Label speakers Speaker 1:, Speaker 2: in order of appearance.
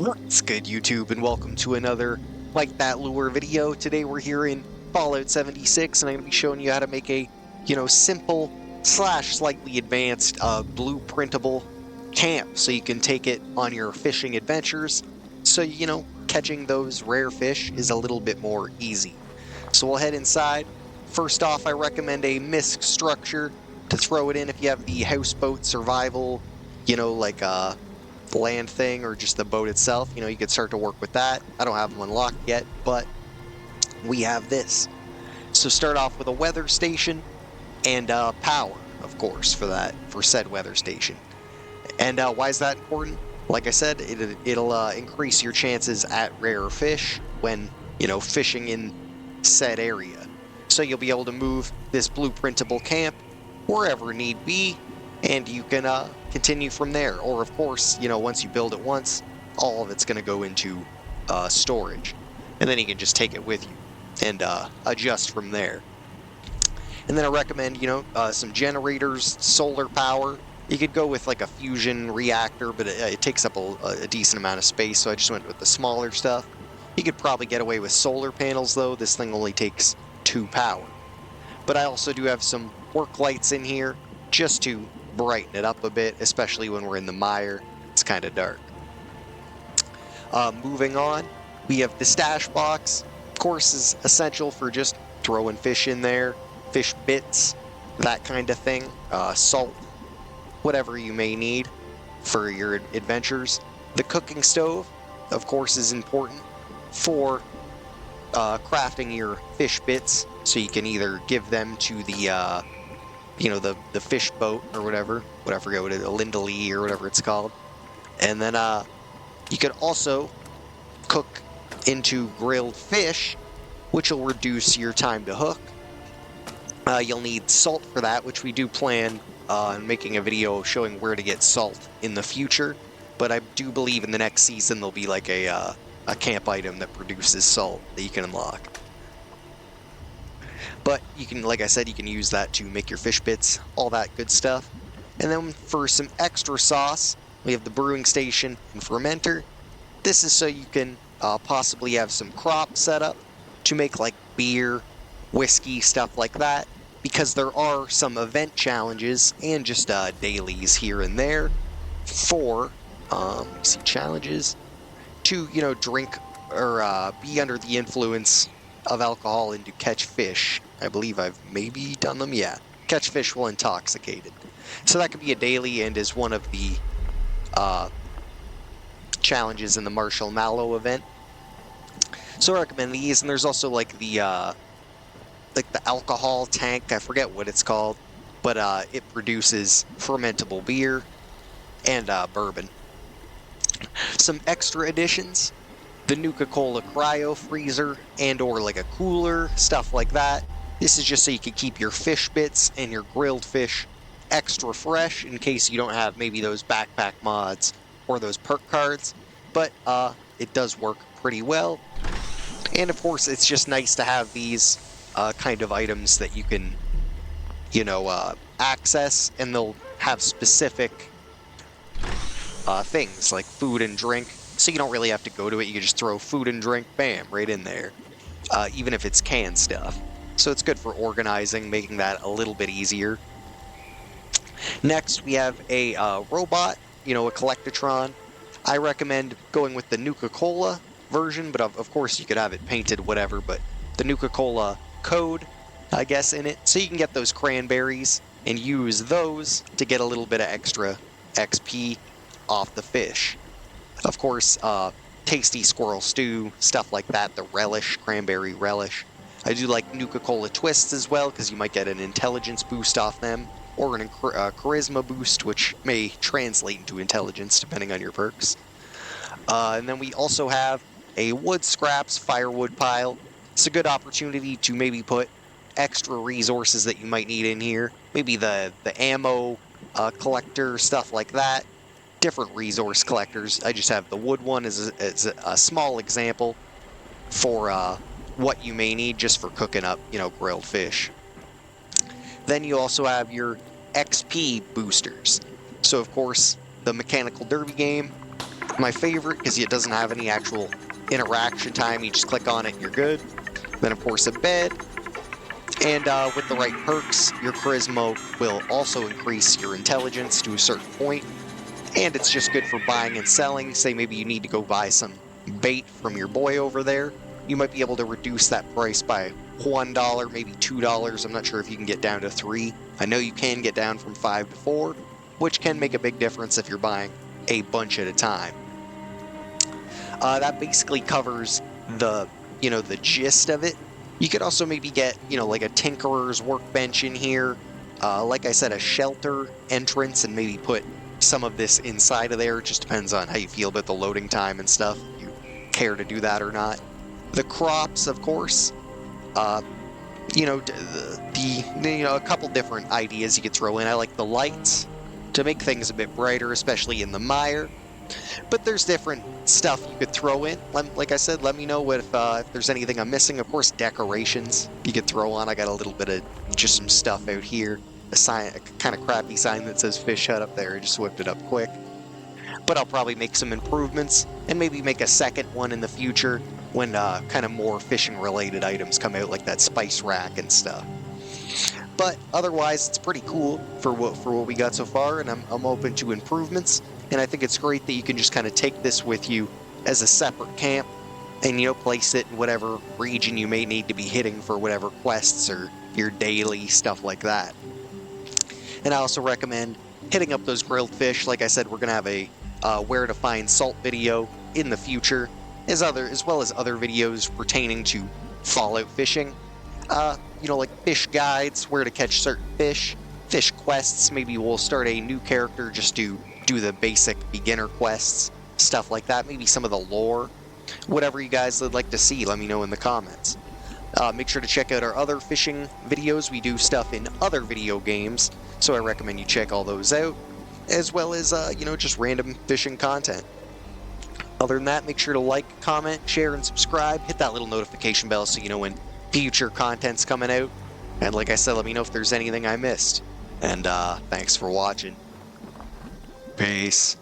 Speaker 1: What's good, YouTube, and welcome to another ByteThatLure video. Today we're here in Fallout 76, and I'm going to be showing you how to make a, simple slash slightly advanced blueprintable camp so you can take it on your fishing adventures. So, catching those rare fish is a little bit more easy. So we'll head inside. First off, I recommend a misc structure to throw it in if you have the houseboat survival, like land thing or just the boat itself. You could start to work with that. I don't have them unlocked yet, but we have this. So start off with a weather station and power, of course, for said weather station. And why is that important? Like I said, it'll increase your chances at rare fish when, fishing in said area. So you'll be able to move this blueprintable camp wherever need be, and you can continue from there. Or, of course, once you build it once, all of it's going to go into storage. And then you can just take it with you and adjust from there. And then I recommend, some generators, solar power. You could go with like a fusion reactor, but it takes up a decent amount of space, so I just went with the smaller stuff. You could probably get away with solar panels, though. This thing only takes 2 power. But I also do have some work lights in here just to brighten it up a bit, especially when we're in the mire. It's kind of dark. Moving on, we have the stash box. Of course, is essential for just throwing fish in there, fish bits, that kind of thing, salt, whatever you may need for your adventures. The cooking stove, of course, is important for crafting your fish bits, so you can either give them to the the fish boat or whatever, I forget what it is, a Lindalee or whatever it's called. And then you could also cook into grilled fish, which will reduce your time to hook. You'll need salt for that, which we do plan on making a video showing where to get salt in the future. But I do believe in the next season there'll be like a camp item that produces salt that you can unlock. But you can, like I said, you can use that to make your fish bits, all that good stuff. And then for some extra sauce, we have the brewing station and fermenter. This is so you can possibly have some crops set up to make like beer, whiskey, stuff like that. Because there are some event challenges and just dailies here and there for, challenges to, drink or be under the influence of alcohol and to catch fish. I believe I've maybe done them, yeah. Catch fish while intoxicated. So that could be a daily and is one of the challenges in the Marshall Mallow event. So I recommend these, and there's also like the alcohol tank, I forget what it's called, but it produces fermentable beer and bourbon. Some extra additions: the Nuka-Cola cryo freezer and or like a cooler, stuff like that. This is just so you can keep your fish bits and your grilled fish extra fresh in case you don't have maybe those backpack mods or those perk cards, but it does work pretty well. And of course, it's just nice to have these kind of items that you can, access, and they'll have specific things like food and drink. So you don't really have to go to it. You can just throw food and drink, bam, right in there, even if it's canned stuff. So it's good for organizing, making that a little bit easier. Next, we have a robot, a Collectatron. I recommend going with the Nuka-Cola version, but of course you could have it painted whatever, but the Nuka-Cola code, I guess, in it. So you can get those cranberries and use those to get a little bit of extra XP off the fish. Of course, tasty squirrel stew, stuff like that, the relish, cranberry relish. I do like Nuka-Cola twists as well, because you might get an intelligence boost off them, or an charisma boost, which may translate into intelligence depending on your perks. And then we also have a wood scraps firewood pile. It's a good opportunity to maybe put extra resources that you might need in here. Maybe the ammo collector, stuff like that. Different resource collectors. I just have the wood one as a small example for what you may need just for cooking up, grilled fish. Then you also have your XP boosters. So of course, the mechanical derby game my favorite because it doesn't have any actual interaction time. You just click on it and you're good. Then, of course, a bed. And with the right perks, your charisma will also increase your intelligence to a certain point. And it's just good for buying and selling. Say maybe you need to go buy some bait from your boy over there. You might be able to reduce that price by $1, maybe $2. I'm not sure if you can get down to $3. I know you can get down from $5 to $4, which can make a big difference if you're buying a bunch at a time. That basically covers the gist of it. You could also maybe get, like a tinkerer's workbench in here. Like I said, a shelter entrance, and maybe put some of this inside of there. It just depends on how you feel about the loading time and stuff. If you care to do that or not. The crops, of course. A couple different ideas you could throw in. I like the lights to make things a bit brighter, especially in the mire. But there's different stuff you could throw in. Like I said, let me know if there's anything I'm missing. Of course, decorations you could throw on. I got a little bit of just some stuff out here. A kind of crappy sign that says Fish Hut up there. I just whipped it up quick. But I'll probably make some improvements and maybe make a second one in the future when kind of more fishing-related items come out, like that spice rack and stuff. But otherwise, it's pretty cool for what we got so far, and I'm open to improvements. And I think it's great that you can just kind of take this with you as a separate camp and, place it in whatever region you may need to be hitting for whatever quests or your daily stuff like that. And I also recommend hitting up those grilled fish. Like I said, we're going to have a where to find salt video in the future, as well as other videos pertaining to Fallout fishing. Like fish guides, where to catch certain fish quests. Maybe we'll start a new character just to do the basic beginner quests, stuff like that. Maybe some of the lore. Whatever you guys would like to see, let me know in the comments. Make sure to check out our other fishing videos. We do stuff in other video games, so I recommend you check all those out, as well as, just random fishing content. Other than that, make sure to like, comment, share, and subscribe. Hit that little notification bell so you know when future content's coming out. And like I said, let me know if there's anything I missed. And thanks for watching. Peace.